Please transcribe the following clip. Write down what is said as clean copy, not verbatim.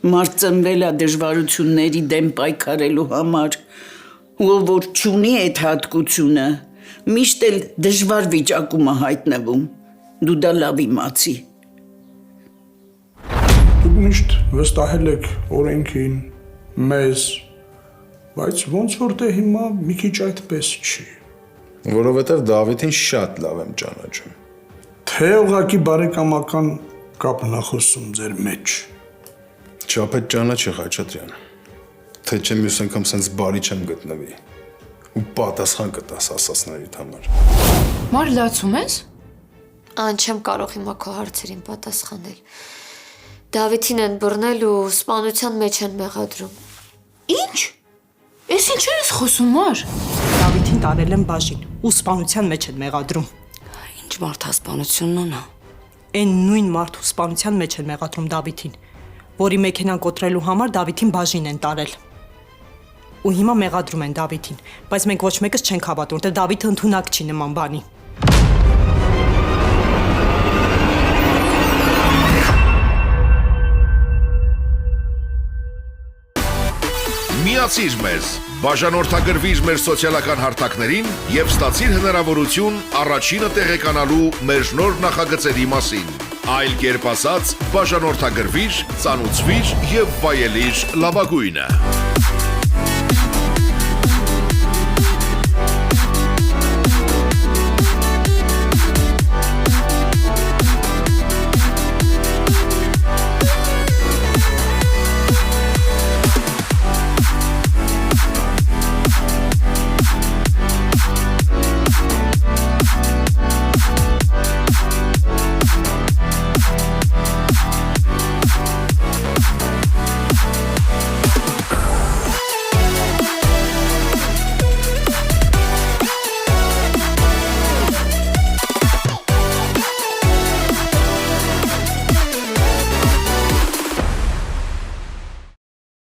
Մարդ ծնվել է դժվարությունների դեմ պայքարելու համար, ով որ չունի այդ հատկությունը, միշտ էլ դժվար վիճակում է հայտնվում, դու դա լավ իմացի։ Դուք միշտ վստահել եք օրենքին, մեզ, բայց ոնց որ դե հիմա մի քիչ այդպես չի։ Որովհետև Դավիթին շատ լավ եմ ճանաչում։ Թե ուղղակի բարեկամական կապն է խոսում ձեր մեջ։ Չափետ ճանաչի Խաչատրյան, թե չէ մյուս անգամ սենց բարի չեմ գտնվի ու պատասխան կտաս ասածներիդ համար։ Մար լացում ես։ Ան չեմ կարող հիմա քո հարցերին պատասխանել։ Դավիթին են բռնել ու սպանության մեջ են մեղադրում։ Ինչ։ Էս ինչ ես խոսում, Մար։ Դավիթին տարել են բաժին ու սպանության մեջ են մեղադրում։ Ինչ մարդասպանությունն ունա։ Այն նույն մարդու սպանության մեջ են մեղադրում Դավիթին, որի մեքենան կոտրելու համար Դավիթին բաժին են տարել։ Ու հիմա մեղադրում են Դավիթին, բայց մենք ոչ մեկս չենք հավատում, որ Դավիթը ընդունակ չի նման բանի։ Միացիր մեզ, բաժանորդագրվիր մեր սոցիալական հարթակներին և ստացիր հնարավորություն առաջինը տեղեկանալու մեր նոր նախագծերի մասին։ Այլ կերպ ասած, բաժանորդագրվիր, ծանուցվիր և վայելիր լավագույնը։